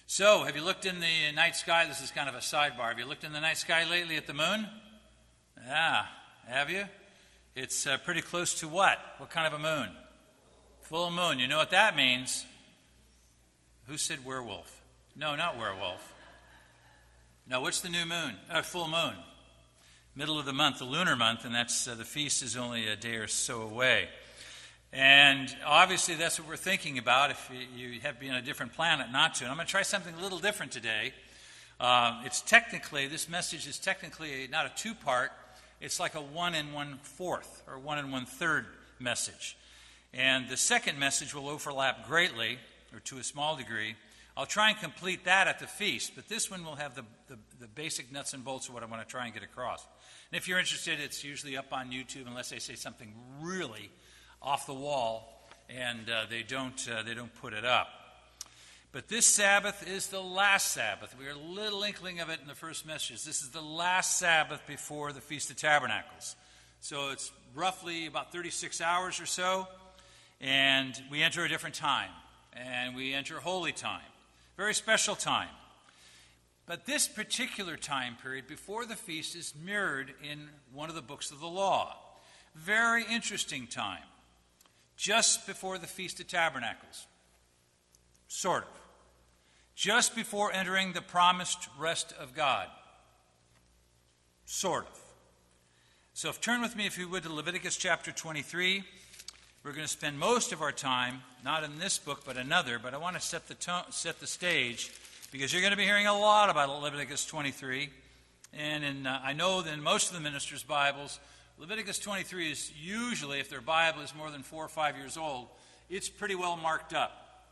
So, have you looked in the night sky? This is kind of a sidebar. Have you looked in the night sky lately at the moon? Yeah, have you? It's pretty close to what? What kind of a moon? Full moon. You know what that means? Who said werewolf? No, not werewolf. No, what's the new moon? Full moon. Middle of the month, the lunar month, and that's the feast is only a day or so away. And obviously that's what we're thinking about if you have been on a different planet not to. And I'm going to try something a little different today. This message is technically not a two-part. It's like a 1 1/4 or 1 1/3 message. And the second message will overlap greatly, or to a small degree. I'll try and complete that at the feast, but this one will have the basic nuts and bolts of what I want to try and get across. And if you're interested, it's usually up on YouTube unless they say something really off the wall, and they don't put it up. But this Sabbath is the last Sabbath. We are a little inkling of it in the first message. This is the last Sabbath before the Feast of Tabernacles. So it's roughly about 36 hours or so, and we enter a different time, and we enter holy time, very special time. But this particular time period before the feast is mirrored in one of the books of the law. Very interesting time. Just before the Feast of Tabernacles. Sort of. Just before entering the promised rest of God. Sort of. So turn with me, if you would, to Leviticus chapter 23. We're going to spend most of our time, not in this book, but another, but I want to set the stage, because you're going to be hearing a lot about Leviticus 23. And I know that in most of the ministers' Bibles, Leviticus 23 is usually, if their Bible is more than 4 or 5 years old, it's pretty well marked up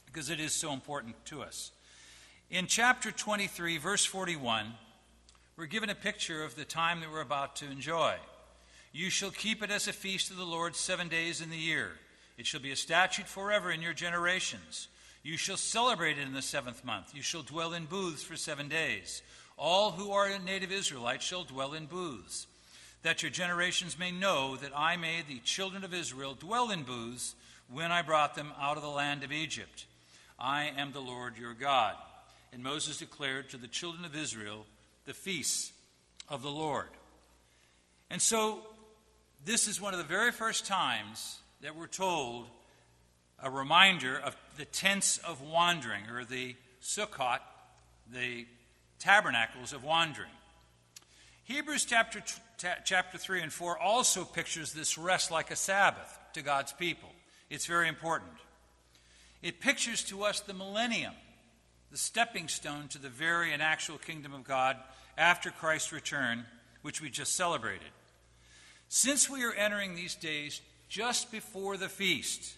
because it is so important to us. In chapter 23, verse 41, we're given a picture of the time that we're about to enjoy. You shall keep it as a feast of the Lord 7 days in the year. It shall be a statute forever in your generations. You shall celebrate it in the 7th month. You shall dwell in booths for 7 days. All who are native Israelites shall dwell in booths, that your generations may know that I made the children of Israel dwell in booths when I brought them out of the land of Egypt. I am the Lord your God. And Moses declared to the children of Israel the feasts of the Lord. And so this is one of the very first times that we're told a reminder of the tents of wandering, or the Sukkot, the tabernacles of wandering. Hebrews chapter 3 and 4 also pictures this rest like a Sabbath to God's people. It's very important. It pictures to us the millennium, the stepping stone to the very and actual kingdom of God after Christ's return, which we just celebrated. Since we are entering these days just before the feast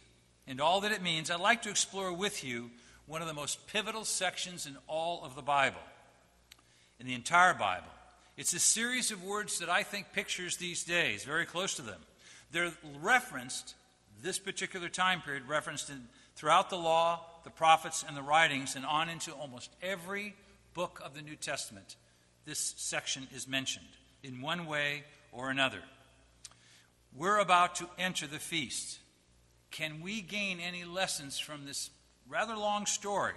and all that it means, I'd like to explore with you one of the most pivotal sections in all of the Bible, in the entire Bible. It's a series of words that I think pictures these days, very close to them. They're referenced, this particular time period, referenced throughout the law, the prophets, and the writings, and on into almost every book of the New Testament. This section is mentioned in one way or another. We're about to enter the feast. Can we gain any lessons from this rather long story,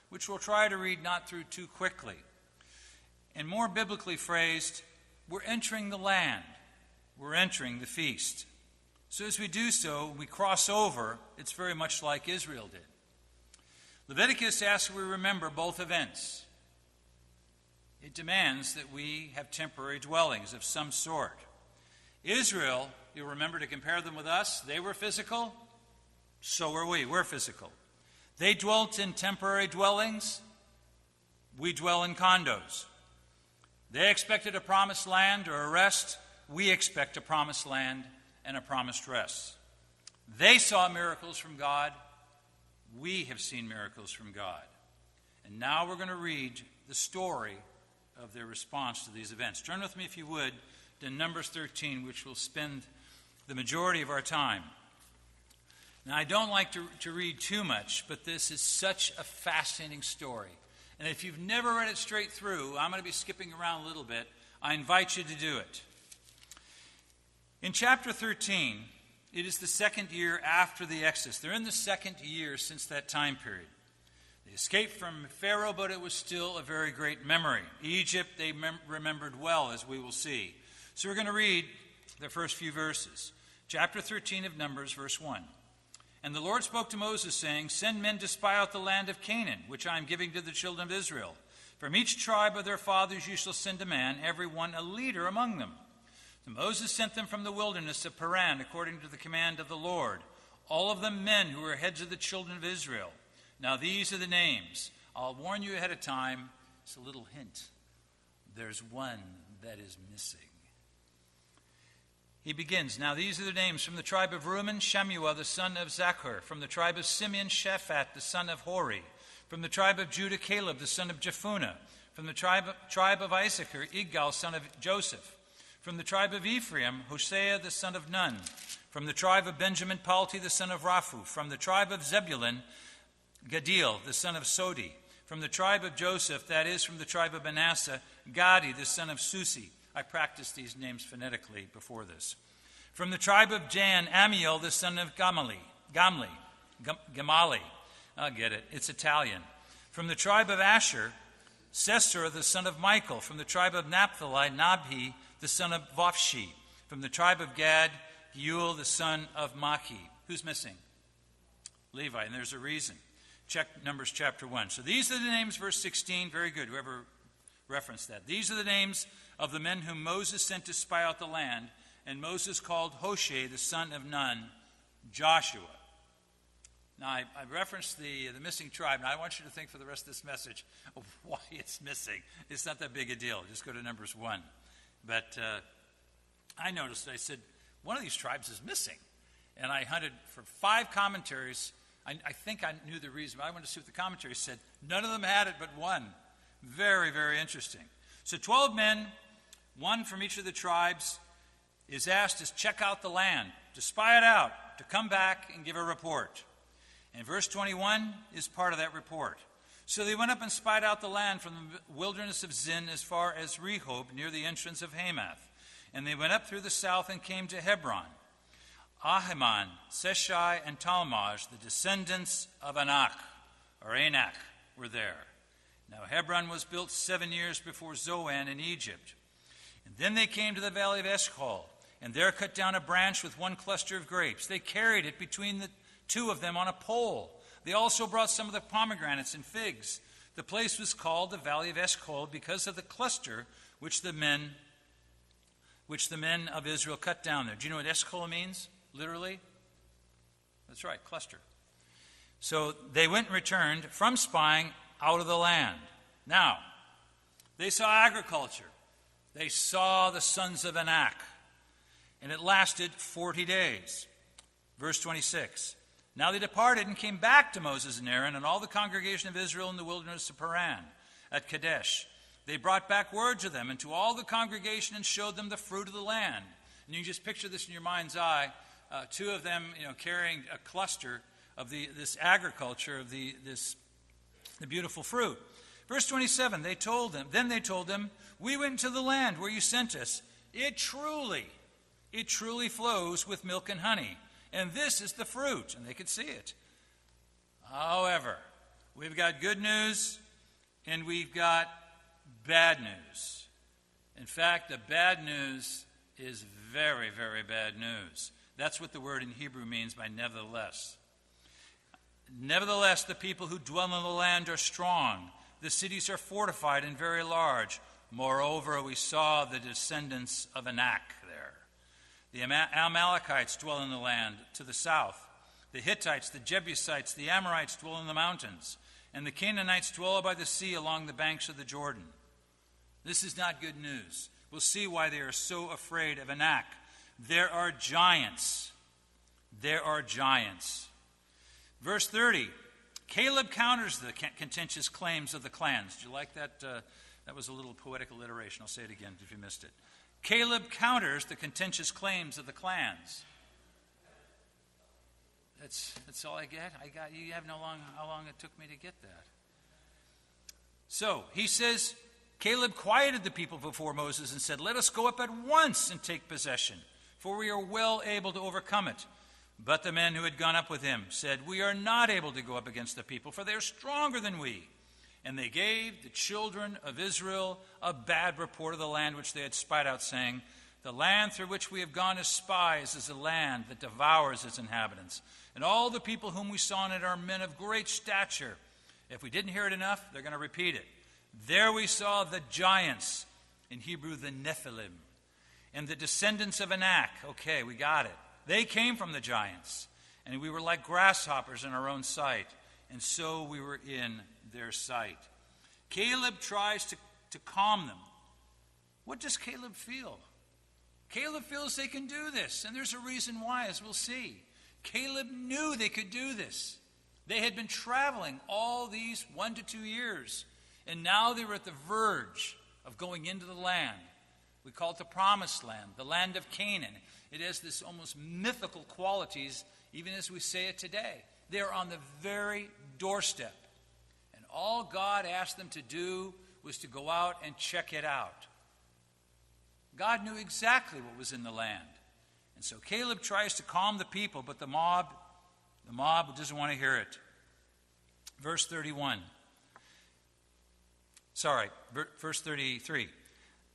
which we'll try to read not through too quickly? And more biblically phrased, we're entering the land. We're entering the feast. So as we do so, we cross over. It's very much like Israel did. Leviticus asks we remember both events. It demands that we have temporary dwellings of some sort. Israel, you'll remember to compare them with us, they were physical, so were we. We're physical. They dwelt in temporary dwellings. We dwell in condos. They expected a promised land or a rest. We expect a promised land and a promised rest. They saw miracles from God. We have seen miracles from God. And now we're going to read the story of their response to these events. Turn with me, if you would, to Numbers 13, which we'll spend the majority of our time. Now, I don't like to read too much, but this is such a fascinating story. And if you've never read it straight through, I'm going to be skipping around a little bit. I invite you to do it. In chapter 13, it is the second year after the Exodus. They're in the second year since that time period. They escaped from Pharaoh, but it was still a very great memory. Egypt, they remembered well, as we will see. So we're going to read the first few verses. Chapter 13 of Numbers, verse 1. And the Lord spoke to Moses, saying, Send men to spy out the land of Canaan, which I am giving to the children of Israel. From each tribe of their fathers you shall send a man, every one a leader among them. So Moses sent them from the wilderness of Paran, according to the command of the Lord, all of them men who were heads of the children of Israel. Now these are the names. I'll warn you ahead of time. It's a little hint. There's one that is missing. He begins, Now these are the names: from the tribe of Reuben, Shemuel the son of Zachar; from the tribe of Simeon, Shaphat the son of Hori; from the tribe of Judah, Caleb the son of Jephunneh; from the tribe of Issachar, Igal son of Joseph; from the tribe of Ephraim, Hosea the son of Nun; from the tribe of Benjamin, Palti the son of Raphu; from the tribe of Zebulun, Gadil the son of Sodi; from the tribe of Joseph, that is, from the tribe of Manasseh, Gadi the son of Susi. I practiced these names phonetically before this. From the tribe of Jan, Amiel the son of Gamali. I'll get it. It's Italian. From the tribe of Asher, Sesor the son of Michael. From the tribe of Naphtali, Nabhi the son of Vophshi. From the tribe of Gad, Geuel the son of Maki. Who's missing? Levi, and there's a reason. Check Numbers chapter 1. So these are the names, verse 16. Very good, whoever referenced that. These are the names of the men whom Moses sent to spy out the land. And Moses called Hoshea, the son of Nun, Joshua. Now, I referenced the missing tribe. Now, I want you to think for the rest of this message of why it's missing. It's not that big a deal. Just go to Numbers 1. But I noticed, I said, one of these tribes is missing. And I hunted for 5 commentaries. I think I knew the reason, but I wanted to see what the commentaries said. None of them had it but one. Very, very interesting. So 12 men, one from each of the tribes, is asked to check out the land, to spy it out, to come back and give a report. And verse 21 is part of that report. So they went up and spied out the land from the wilderness of Zin as far as Rehob, near the entrance of Hamath. And they went up through the south and came to Hebron. Ahiman, Seshai, and Talmaj, the descendants of Anak, were there. Now Hebron was built 7 years before Zoan in Egypt. And then they came to the valley of Eshcol, and there cut down a branch with one cluster of grapes. They carried it between the 2 of them on a pole. They also brought some of the pomegranates and figs. The place was called the valley of Eshcol because of the cluster which the men of Israel cut down there. Do you know what Eshcol means, literally? That's right, cluster. So they went and returned from spying out of the land. Now, they saw agriculture. They saw the sons of Anak. And it lasted 40 days. Verse 26. Now they departed and came back to Moses and Aaron and all the congregation of Israel in the wilderness of Paran at Kadesh. They brought back word to them and to all the congregation and showed them the fruit of the land. And you can just picture this in your mind's eye. 2 of them, carrying a cluster of this agriculture of the beautiful fruit. Verse 27. They told them, we went to the land where you sent us. It truly flows with milk and honey. And this is the fruit. And they could see it. However, we've got good news and we've got bad news. In fact, the bad news is very, very bad news. That's what the word in Hebrew means by nevertheless. Nevertheless, the people who dwell in the land are strong. The cities are fortified and very large. Moreover, we saw the descendants of Anak there. The Amalekites dwell in the land to the south. The Hittites, the Jebusites, the Amorites dwell in the mountains. And the Canaanites dwell by the sea along the banks of the Jordan. This is not good news. We'll see why they are so afraid of Anak. There are giants. There are giants. Verse 30. Caleb counters the contentious claims of the clans. Did you like that? That was a little poetic alliteration. I'll say it again if you missed it. Caleb counters the contentious claims of the clans. That's all I get? You have no long how long it took me to get that. So he says, Caleb quieted the people before Moses and said, let us go up at once and take possession, for we are well able to overcome it. But the men who had gone up with him said, "We are not able to go up against the people, for they are stronger than we." And they gave the children of Israel a bad report of the land which they had spied out, saying, "The land through which we have gone as spies is a land that devours its inhabitants. And all the people whom we saw in it are men of great stature." If we didn't hear it enough, they're going to repeat it. "There we saw the giants," in Hebrew the Nephilim, "and the descendants of Anak." Okay, we got it. They came from the giants, and we were like grasshoppers in our own sight, and so we were in their sight. Caleb tries to calm them. What does Caleb feel? Caleb feels they can do this, and there's a reason why, as we'll see. Caleb knew they could do this. They had been traveling all these 1 to 2 years, and now they were at the verge of going into the land. We call it the Promised Land, the land of Canaan. It has this almost mythical qualities, even as we say it today. They're on the very doorstep. And all God asked them to do was to go out and check it out. God knew exactly what was in the land. And so Caleb tries to calm the people, but the mob doesn't want to hear it. Verse 33.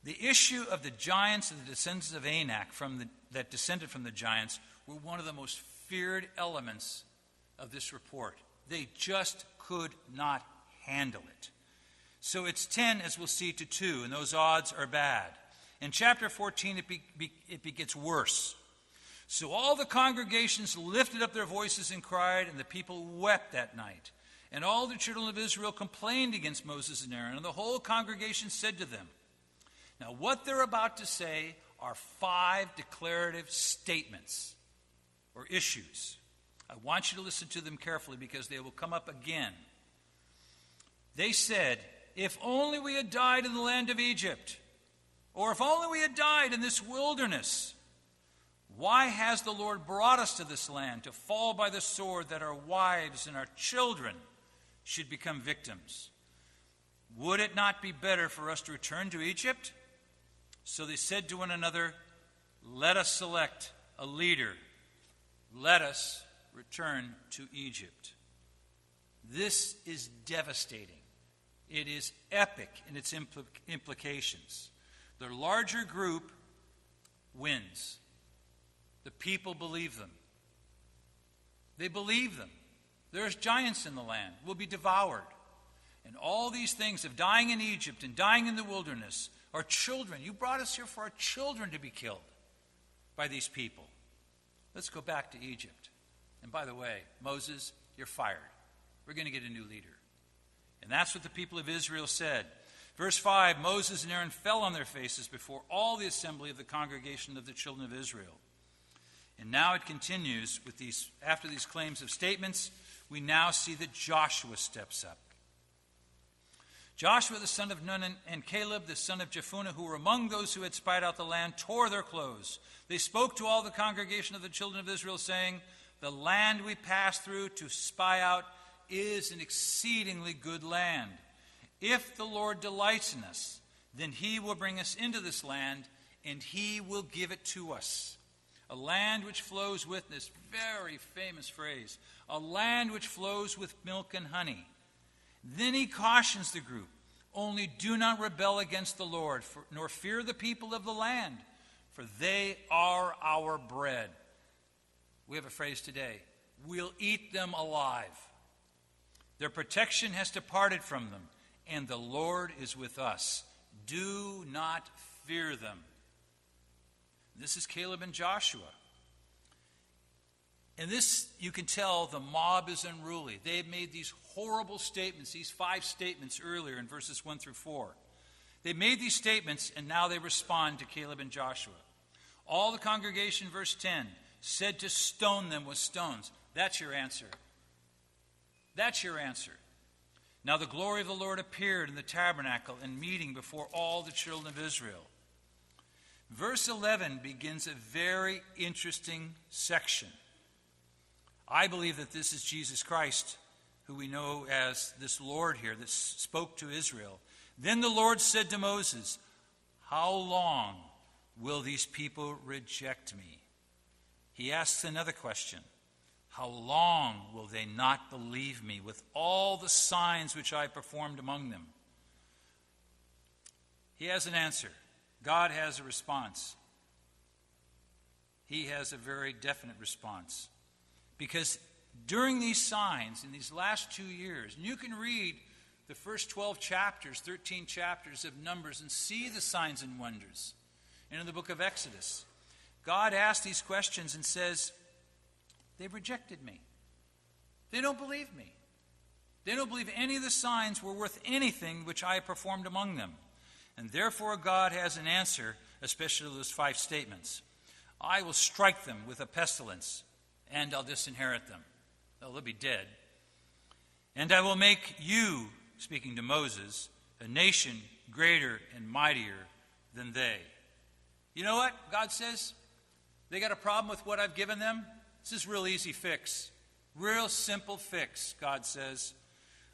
The issue of the giants and the descendants of Anak that descended from the giants were one of the most feared elements of this report. They just could not handle it. So it's 10, as we'll see, to 2, and those odds are bad. In chapter 14, it gets worse. "So all the congregations lifted up their voices and cried, and the people wept that night. And all the children of Israel complained against Moses and Aaron, and the whole congregation said to them." Now, what they're about to say are 5 declarative statements or issues. I want you to listen to them carefully because they will come up again. They said, "If only we had died in the land of Egypt, or if only we had died in this wilderness. Why has the Lord brought us to this land to fall by the sword, that our wives and our children should become victims? Would it not be better for us to return to Egypt?" So they said to one another, "Let us select a leader. Let us return to Egypt." This is devastating. It is epic in its implications. The larger group wins. The people believe them. They believe them. There's giants in the land. We'll be devoured. And all these things of dying in Egypt and dying in the wilderness, our children, you brought us here for our children to be killed by these people. Let's go back to Egypt. And by the way, Moses, you're fired. We're going to get a new leader. And that's what the people of Israel said. Verse 5, Moses and Aaron fell on their faces before all the assembly of the congregation of the children of Israel. And now it continues with these, after these claims of statements, we now see that Joshua steps up. Joshua the son of Nun and Caleb the son of Jephunneh, who were among those who had spied out the land, tore their clothes. They spoke to all the congregation of the children of Israel, saying, "The land we passed through to spy out is an exceedingly good land. If the Lord delights in us, then he will bring us into this land, and he will give it to us. A land which flows with," this very famous phrase, "a land which flows with milk and honey." Then he cautions the group, "Only do not rebel against the Lord, nor fear the people of the land, for they are our bread." We have a phrase today, "We'll eat them alive." Their protection has departed from them, and the Lord is with us. Do not fear them. This is Caleb and Joshua. And this, you can tell, the mob is unruly. They have made these horrible statements, these 5 statements earlier in verses 1 through 4. They made these statements, and now they respond to Caleb and Joshua. All the congregation, verse 10, said to stone them with stones. That's your answer. That's your answer. Now the glory of the Lord appeared in the tabernacle and meeting before all the children of Israel. Verse 11 begins a very interesting section. I believe that this is Jesus Christ, who we know as this Lord here that spoke to Israel. Then the Lord said to Moses, "How long will these people reject me?" He asks another question. How long will they not believe me with all the signs which I performed among them? He has an answer. God has a response. He has a very definite response. Because during these signs, in these last 2 years, and you can read the first 12 chapters, 13 chapters of Numbers, and see the signs and wonders. And in the book of Exodus, God asks these questions and says, they've rejected me. They don't believe me. They don't believe any of the signs were worth anything which I performed among them. And therefore God has an answer, especially to those 5 statements. I will strike them with a pestilence, and I'll disinherit them. They'll be dead. And I will make you, speaking to Moses, a nation greater and mightier than they. You know what? God says, they got a problem with what I've given them? This is a real easy fix. Real simple fix, God says.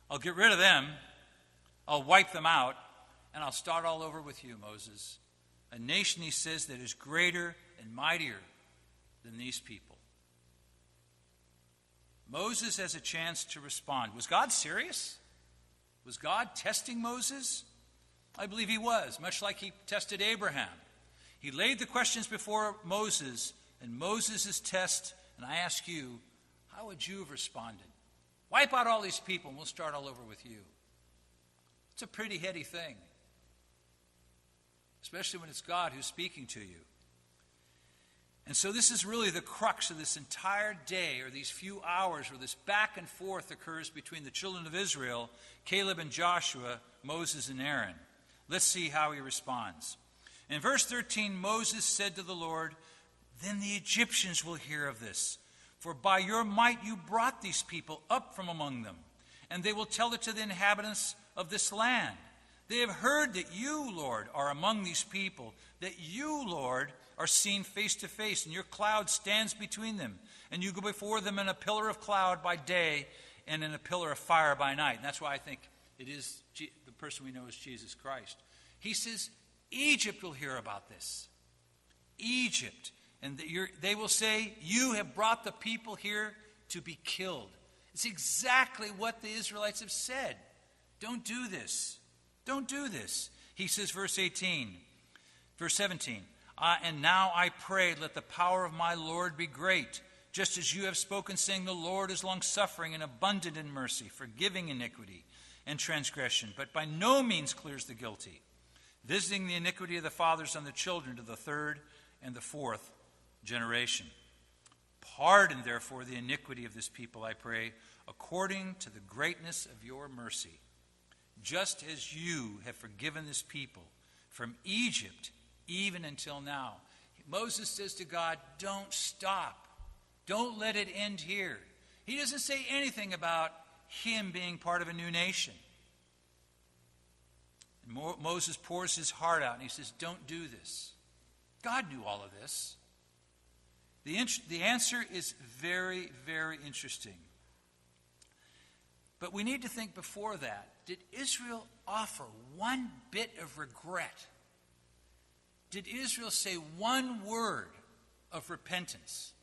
I'll get rid of them. I'll wipe them out. And I'll start all over with you, Moses. A nation, he says, that is greater and mightier than these people. Moses has a chance to respond. Was God serious? Was God testing Moses? I believe he was, much like he tested Abraham. He laid the questions before Moses, and Moses' test, and I ask you, how would you have responded? Wipe out all these people, and we'll start all over with you. It's a pretty heady thing, especially when it's God who's speaking to you. And so this is really the crux of this entire day, or these few hours, where this back and forth occurs between the children of Israel, Caleb and Joshua, Moses and Aaron. Let's see how he responds. In verse 13, Moses said to the Lord, then the Egyptians will hear of this, for by your might you brought these people up from among them, and they will tell it to the inhabitants of this land. They have heard that you, Lord, are among these people, that you, Lord, are seen face to face, and your cloud stands between them, and you go before them in a pillar of cloud by day and in a pillar of fire by night. And that's why I think it is the person we know as Jesus Christ. He says, Egypt will hear about this. Egypt. And they will say, you have brought the people here to be killed. It's exactly what the Israelites have said. Don't do this. Don't do this. He says, verse 17, and now I pray, let the power of my Lord be great, just as you have spoken, saying, the Lord is long-suffering and abundant in mercy, forgiving iniquity and transgression, but by no means clears the guilty, visiting the iniquity of the fathers on the children to the 3rd and the 4th generation. Pardon, therefore, the iniquity of this people, I pray, according to the greatness of your mercy, just as you have forgiven this people from Egypt even until now. Moses says to God, don't stop. Don't let it end here. He doesn't say anything about him being part of a new nation. And Moses pours his heart out and he says, don't do this. God knew all of this. The answer is very, very interesting. But we need to think before that. Did Israel offer one bit of regret? Did Israel say one word of repentance?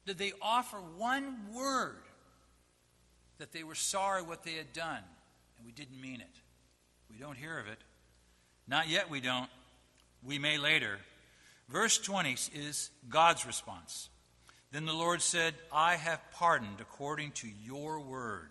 Did they offer one word that they were sorry what they had done and we didn't mean it? We don't hear of it. Not yet we don't. We may later. Verse 20 is God's response. Then the Lord said, I have pardoned according to your word.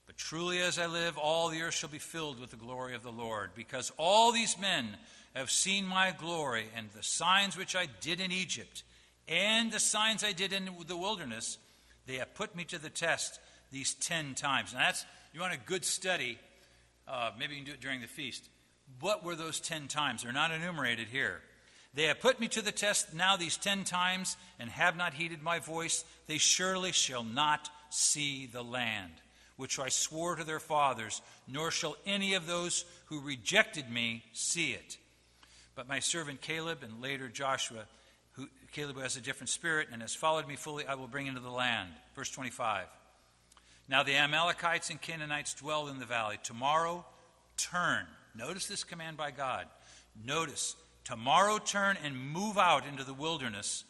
But truly as I live, all the earth shall be filled with the glory of the Lord, because all these men have seen my glory and the signs which I did in Egypt and the signs I did in the wilderness. They have put me to the test these 10 times. Now that's, you want a good study, maybe you can do it during the feast. What were those 10 times? They're not enumerated here. They have put me to the test now these 10 times and have not heeded my voice. They surely shall not see the land, which I swore to their fathers, nor shall any of those who rejected me see it. But my servant Caleb and later Joshua, Caleb who has a different spirit and has followed me fully, I will bring into the land. Verse 25. Now the Amalekites and Canaanites dwell in the valley. Tomorrow turn. Notice this command by God. Notice, tomorrow turn and move out into the wilderness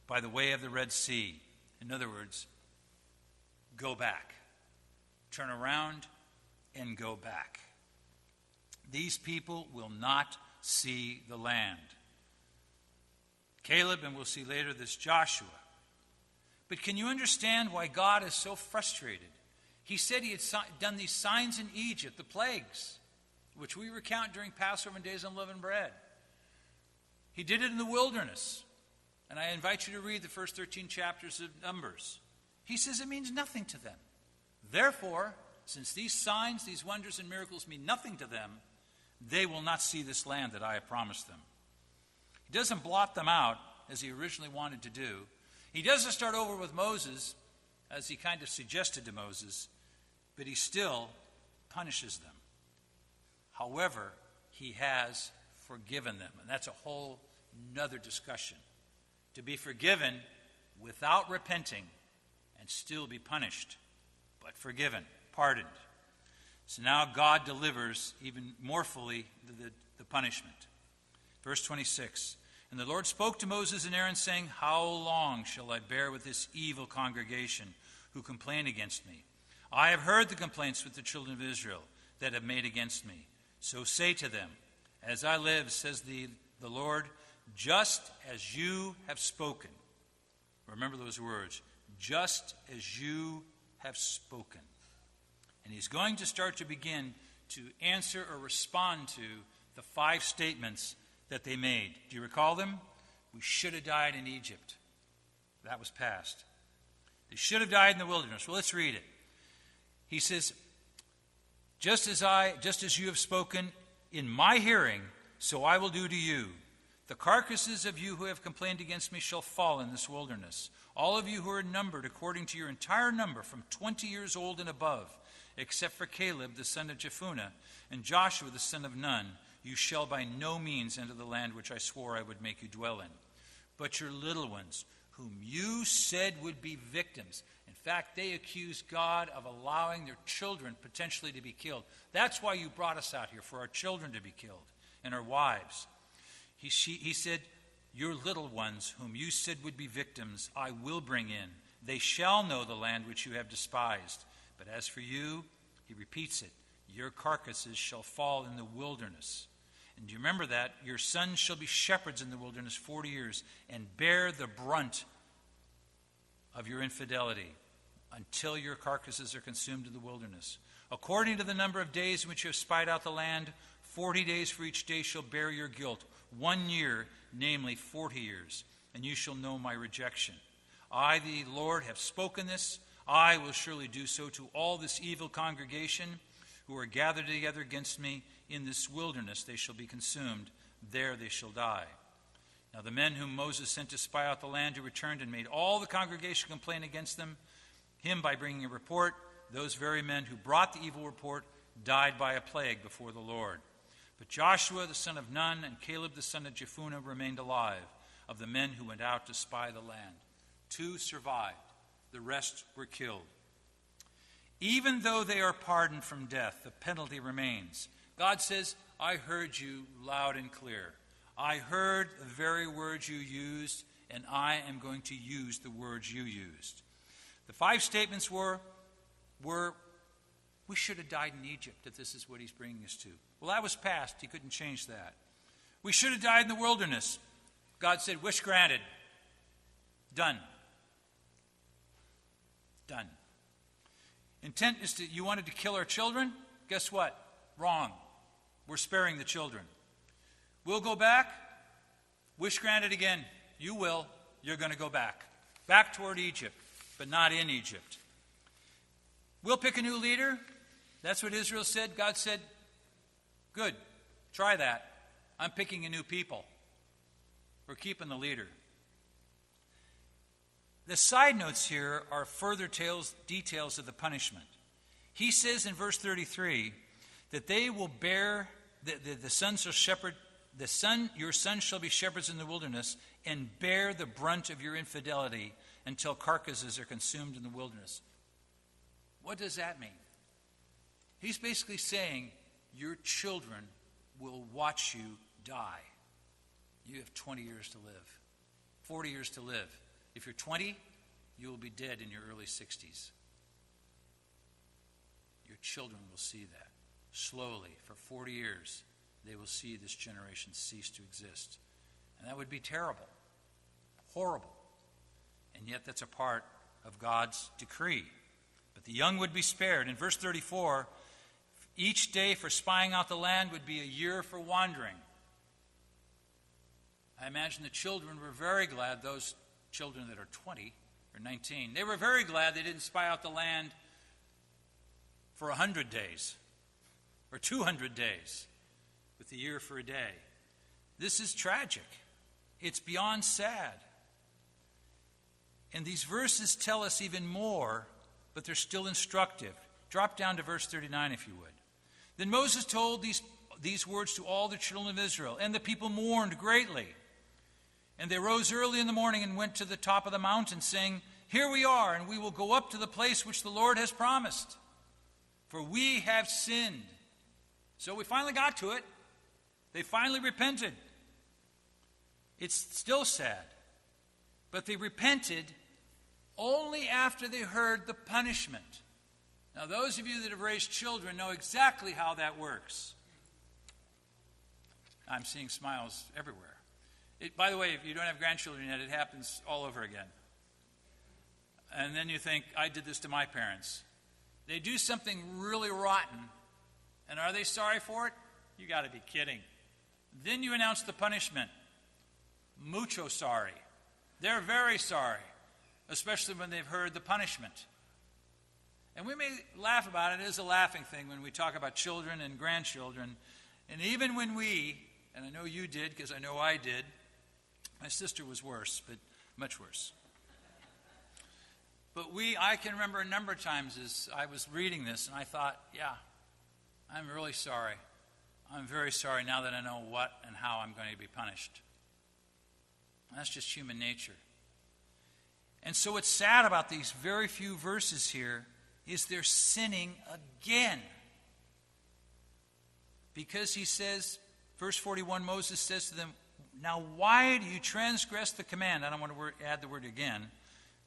by the way of the Red Sea. In other words, go back. Turn around and go back. These people will not see the land. Caleb, and we'll see later this Joshua. But can you understand why God is so frustrated? He said he had done these signs in Egypt, the plagues, which we recount during Passover and Days of Unleavened Bread. He did it in the wilderness. And I invite you to read the first 13 chapters of Numbers. He says it means nothing to them. Therefore, since these signs, these wonders and miracles mean nothing to them, they will not see this land that I have promised them. He doesn't blot them out as he originally wanted to do. He doesn't start over with Moses, as he kind of suggested to Moses, but he still punishes them. However, he has forgiven them. And that's a whole nother discussion. To be forgiven without repenting and still be punished, but forgiven, pardoned. So now God delivers even more fully the punishment. Verse 26, and the Lord spoke to Moses and Aaron, saying, how long shall I bear with this evil congregation who complain against me? I have heard the complaints with the children of Israel that have made against me. So say to them, as I live, says the Lord, just as you have spoken. Remember those words, just as you have spoken. And he's going to start to begin to answer or respond to the 5 statements that they made. Do you recall them? We should have died in Egypt. That was past. They should have died in the wilderness. Well, let's read it. He says, just as you have spoken in my hearing, so I will do to you. The carcasses of you who have complained against me shall fall in this wilderness. All of you who are numbered according to your entire number, from 20 years old and above, except for Caleb the son of Jephunneh and Joshua the son of Nun, you shall by no means enter the land which I swore I would make you dwell in. But your little ones, whom you said would be victims. In fact, they accused God of allowing their children potentially to be killed. That's why you brought us out here, for our children to be killed and our wives. He said, your little ones, whom you said would be victims, I will bring in. They shall know the land which you have despised. But as for you, he repeats it, your carcasses shall fall in the wilderness. And do you remember that? Your sons shall be shepherds in the wilderness 40 years and bear the brunt of your infidelity until your carcasses are consumed in the wilderness. According to the number of days in which you have spied out the land, 40 days for each day shall bear your guilt. 1 year, namely 40 years, and you shall know my rejection. I, the Lord, have spoken this. I will surely do so to all this evil congregation who are gathered together against me. In this wilderness they shall be consumed. There they shall die. Now the men whom Moses sent to spy out the land, who returned and made all the congregation complain against him by bringing a report, those very men who brought the evil report died by a plague before the Lord. But Joshua the son of Nun and Caleb the son of Jephunneh remained alive, of the men who went out to spy the land. 2 survived. The rest were killed. Even though they are pardoned from death, the penalty remains. God says, I heard you loud and clear. I heard the very words you used, and I am going to use the words you used. The 5 statements were we should have died in Egypt if this is what he's bringing us to. Well, that was past. He couldn't change that. We should have died in the wilderness. God said, wish granted. Done. Done. Intent is you wanted to kill our children? Guess what? Wrong. We're sparing the children. We'll go back. Wish granted again. You will. You're going to go back. Back toward Egypt, but not in Egypt. We'll pick a new leader. That's what Israel said. God said, good. Try that. I'm picking a new people. We're keeping the leader. The side notes here are further details of the punishment. He says in verse 33 that they will bear, the sons shall shepherd, your sons shall be shepherds in the wilderness and bear the brunt of your infidelity until carcasses are consumed in the wilderness. What does that mean? He's basically saying your children will watch you die. You have 20 years to live, 40 years to live. If you're 20, you will be dead in your early 60s. Your children will see that. Slowly, for 40 years, they will see this generation cease to exist. And that would be terrible, horrible. And yet that's a part of God's decree. But the young would be spared. In verse 34, each day for spying out the land would be a year for wandering. I imagine the children were very glad, those children that are 20 or 19, they were very glad they didn't spy out the land for 100 days or 200 days, with the year for a day. This is tragic. It's beyond sad. And these verses tell us even more, but they're still instructive. Drop down to verse 39 if you would. Then Moses told these words to all the children of Israel, and the people mourned greatly. And they rose early in the morning and went to the top of the mountain, saying, "Here we are, and we will go up to the place which the Lord has promised. For we have sinned." So we finally got to it. They finally repented. It's still sad. But they repented only after they heard the punishment. Now, those of you that have raised children know exactly how that works. I'm seeing smiles everywhere. By the way, if you don't have grandchildren yet, it happens all over again. And then you think, I did this to my parents. They do something really rotten, and are they sorry for it? You got to be kidding. Then you announce the punishment. Mucho sorry. They're very sorry, especially when they've heard the punishment. And we may laugh about it. It is a laughing thing when we talk about children and grandchildren. And even when we, and I know you did because I know I did, my sister was worse, but much worse. But I can remember a number of times as I was reading this, and I thought, yeah, I'm really sorry. I'm very sorry now that I know what and how I'm going to be punished. And that's just human nature. And so what's sad about these very few verses here is they're sinning again. Because he says, verse 41, Moses says to them, "Now why do you transgress the command?" I don't want to add the word again.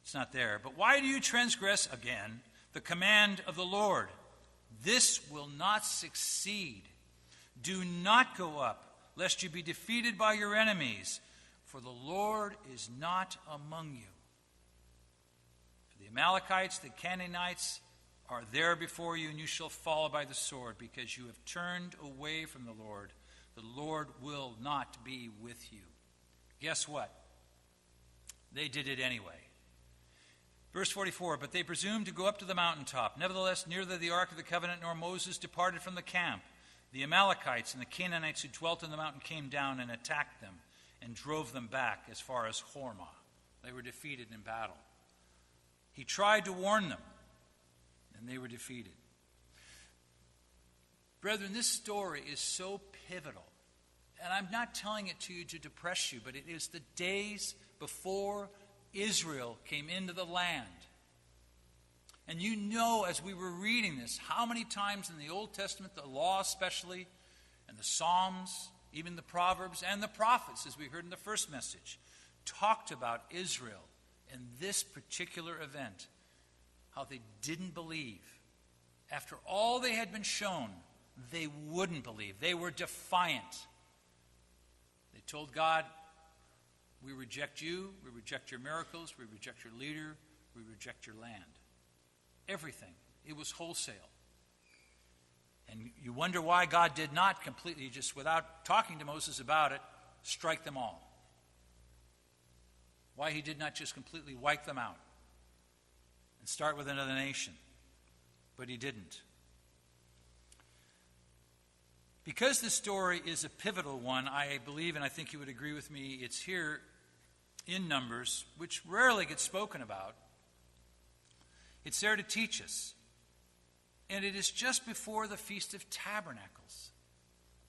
It's not there. But why do you transgress again the command of the Lord? This will not succeed. Do not go up, lest you be defeated by your enemies, for the Lord is not among you. For the Amalekites, the Canaanites are there before you, and you shall fall by the sword, because you have turned away from the Lord. The Lord will not be with you. Guess what? They did it anyway. Verse 44, but they presumed to go up to the mountaintop. Nevertheless, neither the ark of the covenant nor Moses departed from the camp. The Amalekites and the Canaanites who dwelt in the mountain came down and attacked them and drove them back as far as Hormah. They were defeated in battle. He tried to warn them, and they were defeated. Brethren, this story is so pivotal. And I'm not telling it to you to depress you, but it is the days before Israel came into the land. And you know, as we were reading this, how many times in the Old Testament, the law especially, and the Psalms, even the Proverbs, and the prophets, as we heard in the first message, talked about Israel in this particular event, how they didn't believe. After all they had been shown, they wouldn't believe. They were defiant. They told God, "We reject you, we reject your miracles, we reject your leader, we reject your land." Everything. It was wholesale. And you wonder why God did not completely, just without talking to Moses about it, strike them all. Why he did not just completely wipe them out and start with another nation. But he didn't. Because this story is a pivotal one, I believe, and I think you would agree with me, it's here in Numbers, which rarely gets spoken about. It's there to teach us. And it is just before the Feast of Tabernacles.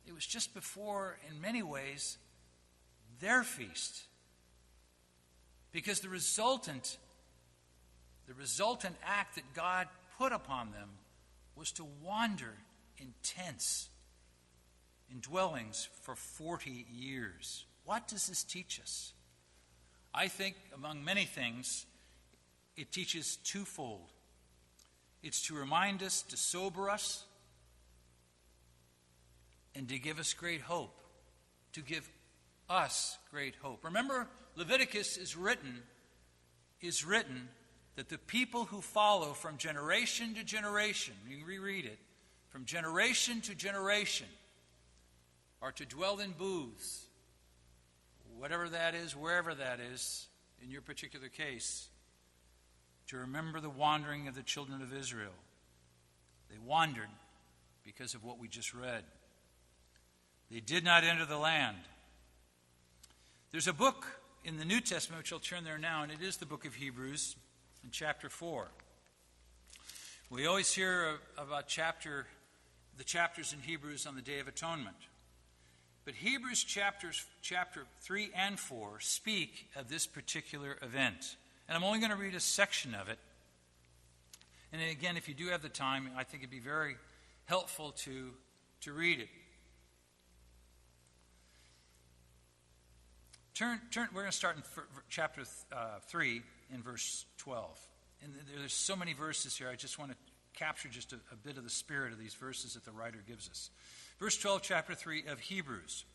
It was just before, in many ways, their feast. Because the resultant act that God put upon them was to wander in tents, in dwellings for 40 years. What does this teach us? I think, among many things, it teaches twofold. It's to remind us, to sober us, and to give us great hope. To give us great hope. Remember, Leviticus is written that the people who follow from generation to generation, you can reread it, from generation to generation, are to dwell in booths, whatever that is, wherever that is, in your particular case, to remember the wandering of the children of Israel. They wandered because of what we just read. They did not enter the land. There's a book in the New Testament, which I'll turn there now, and it is the book of Hebrews in chapter 4. We always hear about the chapters in Hebrews on the Day of Atonement. But Hebrews chapter 3 and 4 speak of this particular event. And I'm only going to read a section of it. And again, if you do have the time, I think it'd be very helpful to read it. We're going to start in chapter 3 in verse 12. And there's so many verses here, I just want to capture just a bit of the spirit of these verses that the writer gives us. Verse 12, chapter 3 of Hebrews.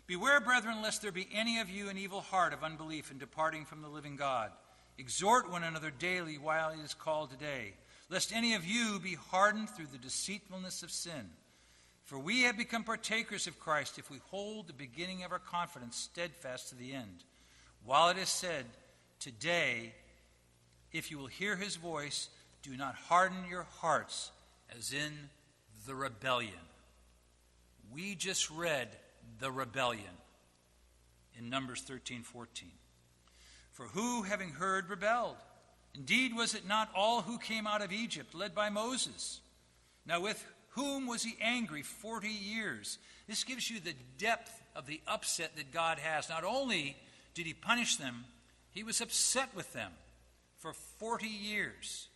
Beware, brethren, lest there be any of you an evil heart of unbelief in departing from the living God. Exhort one another daily while it is called today, lest any of you be hardened through the deceitfulness of sin. For we have become partakers of Christ if we hold the beginning of our confidence steadfast to the end. While it is said, today, if you will hear his voice, do not harden your hearts as in the rebellion. We just read the rebellion in Numbers 13:14. For who, having heard, rebelled? Indeed, was it not all who came out of Egypt, led by Moses? Now with whom was he angry 40 years? This gives you the depth of the upset that God has. Not only did he punish them, he was upset with them for 40 years.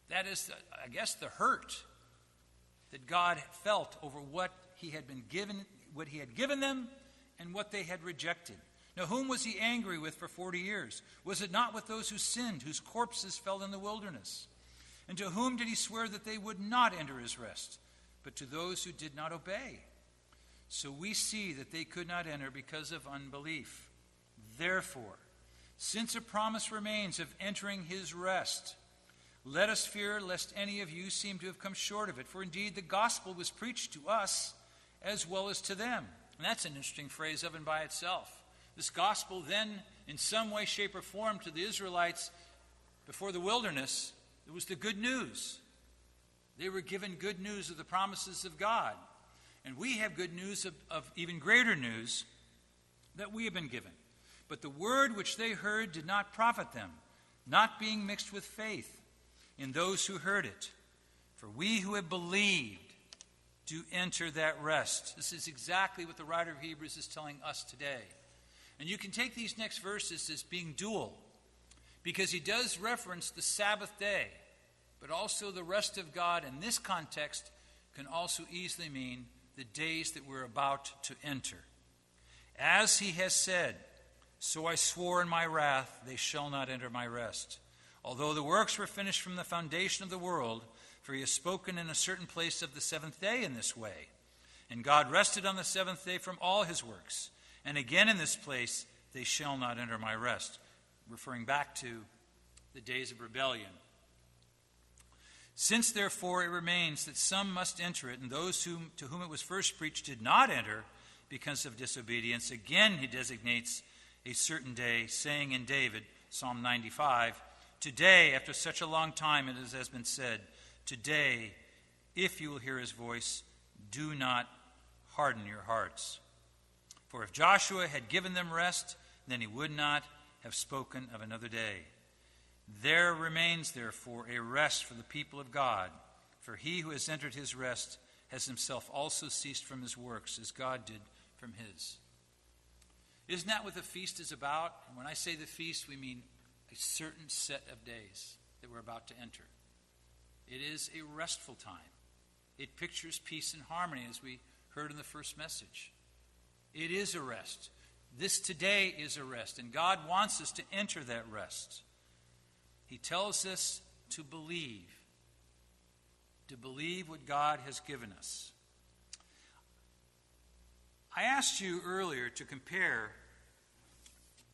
That is, I guess, the hurt that God felt over what he had given them and what they had rejected. Now, whom was he angry with for 40 years? Was it not with those who sinned, whose corpses fell in the wilderness? And to whom did he swear that they would not enter his rest? But to those who did not obey. So we see that they could not enter because of unbelief. Therefore, since a promise remains of entering his rest, let us fear lest any of you seem to have come short of it. For indeed the gospel was preached to us as well as to them. And that's an interesting phrase of and by itself. This gospel then, in some way, shape, or form, to the Israelites before the wilderness, it was the good news. They were given good news of the promises of God. And we have good news of even greater news that we have been given. But the word which they heard did not profit them, not being mixed with faith in those who heard it. For we who have believed do enter that rest. This is exactly what the writer of Hebrews is telling us today. And you can take these next verses as being dual, because he does reference the Sabbath day, but also the rest of God in this context can also easily mean the days that we're about to enter. As he has said, so I swore in my wrath, they shall not enter my rest. Although the works were finished from the foundation of the world, for he has spoken in a certain place of the seventh day in this way. And God rested on the seventh day from all his works. And again in this place, they shall not enter my rest. Referring back to the days of rebellion. Since therefore it remains that some must enter it, and those to whom it was first preached did not enter because of disobedience, again he designates a certain day, saying in David, Psalm 95, today, after such a long time, it has been said, today, if you will hear his voice, do not harden your hearts. For if Joshua had given them rest, then he would not have spoken of another day. There remains, therefore, a rest for the people of God, for he who has entered his rest has himself also ceased from his works, as God did from his. Isn't that what the feast is about? And when I say the feast, we mean a certain set of days that we're about to enter. It is a restful time. It pictures peace and harmony, as we heard in the first message. It is a rest. This today is a rest, and God wants us to enter that rest. He tells us to believe what God has given us. I asked you earlier to compare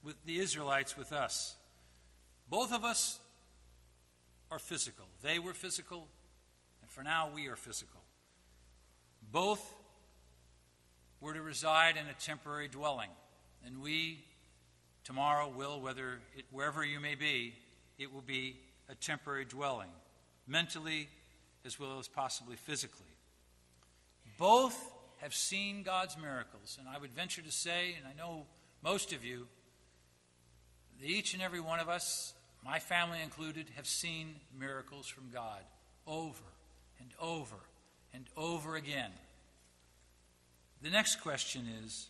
with the Israelites with us. Both of us are physical. They were physical, and for now we are physical. Both were to reside in a temporary dwelling, and we tomorrow will, wherever you may be, it will be a temporary dwelling, mentally as well as possibly physically. Both have seen God's miracles, and I would venture to say, and I know most of you, that each and every one of us, my family included, have seen miracles from God over and over and over again. The next question is,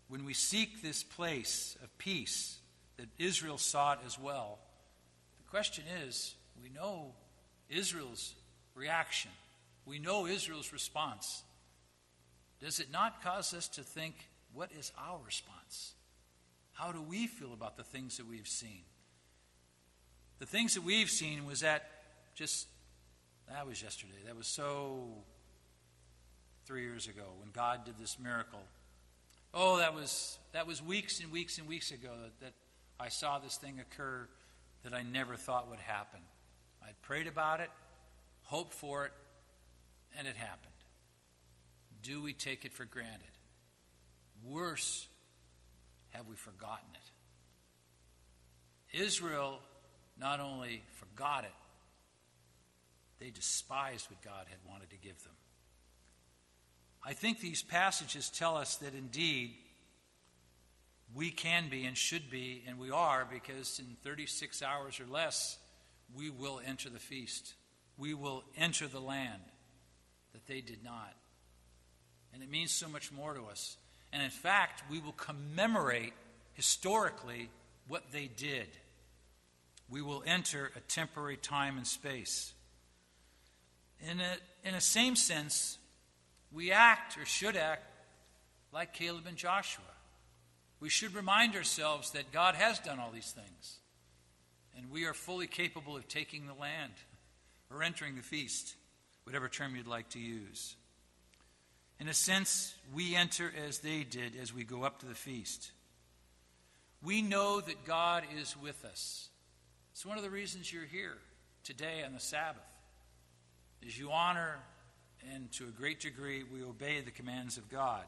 when we seek this place of peace that Israel sought as well, the question is, we know Israel's reaction. We know Israel's response. Does it not cause us to think, what is our response? How do we feel about the things that we've seen? The things that we've seen was that was yesterday. That was so 3 years ago when God did this miracle. Oh, that was weeks and weeks and weeks ago that I saw this thing occur that I never thought would happen. I prayed about it, hoped for it, and it happened. Do we take it for granted? Worse, have we forgotten it? Israel not only forgot it, they despised what God had wanted to give them. I think these passages tell us that indeed we can be and should be, and we are, because in 36 hours or less, we will enter the feast. We will enter the land that they did not. And it means so much more to us. And in fact, we will commemorate historically what they did. We will enter a temporary time and space. In a same sense, we act or should act like Caleb and Joshua. We should remind ourselves that God has done all these things, and we are fully capable of taking the land or entering the feast, whatever term you'd like to use. In a sense, we enter as they did as we go up to the feast. We know that God is with us. It's one of the reasons you're here today on the Sabbath, is you honor and to a great degree we obey the commands of God.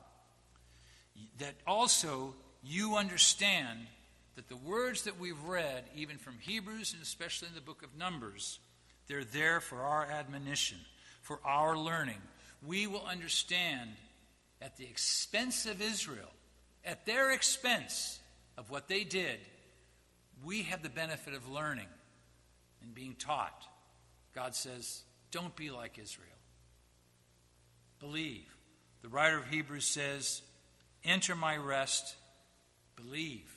That also you understand that the words that we've read, even from Hebrews and especially in the book of Numbers, they're there for our admonition, for our learning. We will understand at the expense of Israel, at their expense of what they did, we have the benefit of learning and being taught. God says, don't be like Israel. Believe. The writer of Hebrews says, enter my rest, believe,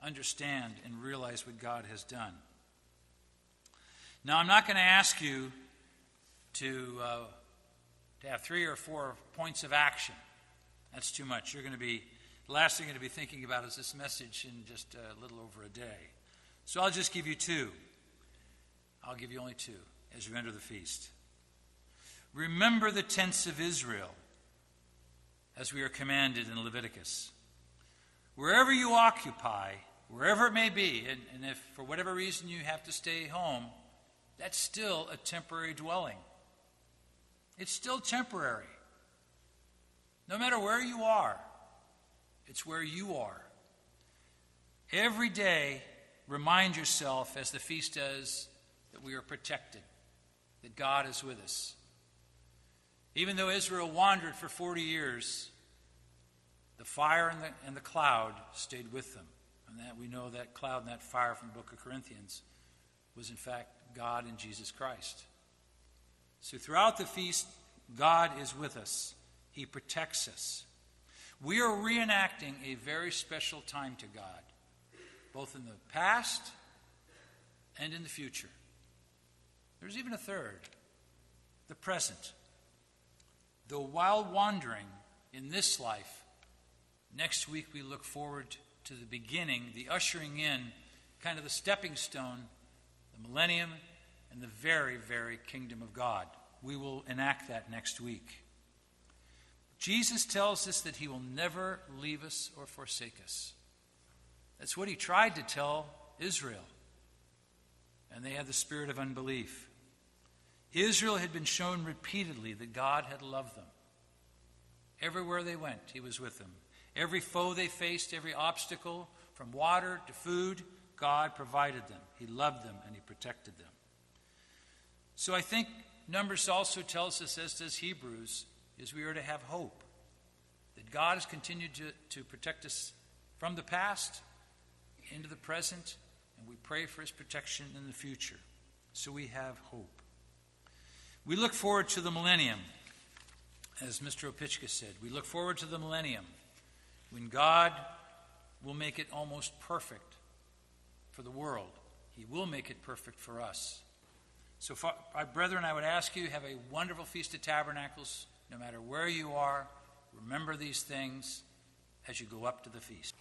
understand, and realize what God has done. Now, I'm not going to ask you to have 3 or 4 points of action. That's too much. The last thing you're going to be thinking about is this message in just a little over a day. So I'll just give you 2. I'll give you only 2 as you enter the feast. Remember the tents of Israel, as we are commanded in Leviticus. Wherever you occupy, wherever it may be, and if for whatever reason you have to stay home, that's still a temporary dwelling. It's still temporary. No matter where you are, it's where you are. Every day, remind yourself, as the feast does, that we are protected, that God is with us. Even though Israel wandered for 40 years, the fire and the cloud stayed with them. And that we know that cloud and that fire from the book of Corinthians was in fact God and Jesus Christ. So throughout the feast, God is with us. He protects us. We are reenacting a very special time to God, both in the past and in the future. There's even a third, the present. Though while wandering in this life, next week we look forward to the beginning, the ushering in, kind of the stepping stone the millennium, and the very, very kingdom of God. We will enact that next week. Jesus tells us that he will never leave us or forsake us. That's what he tried to tell Israel. And they had the spirit of unbelief. Israel had been shown repeatedly that God had loved them. Everywhere they went, he was with them. Every foe they faced, every obstacle, from water to food, God provided them. He loved them and he protected them. So I think Numbers also tells us, as does Hebrews, is we are to have hope. That God has continued to protect us from the past into the present, and we pray for his protection in the future. So we have hope. We look forward to the millennium, as Mr. Opichka said. We look forward to the millennium, when God will make it almost perfect for the world. He will make it perfect for us. So, my brethren, I would ask you, have a wonderful Feast of Tabernacles, no matter where you are. Remember these things as you go up to the feast.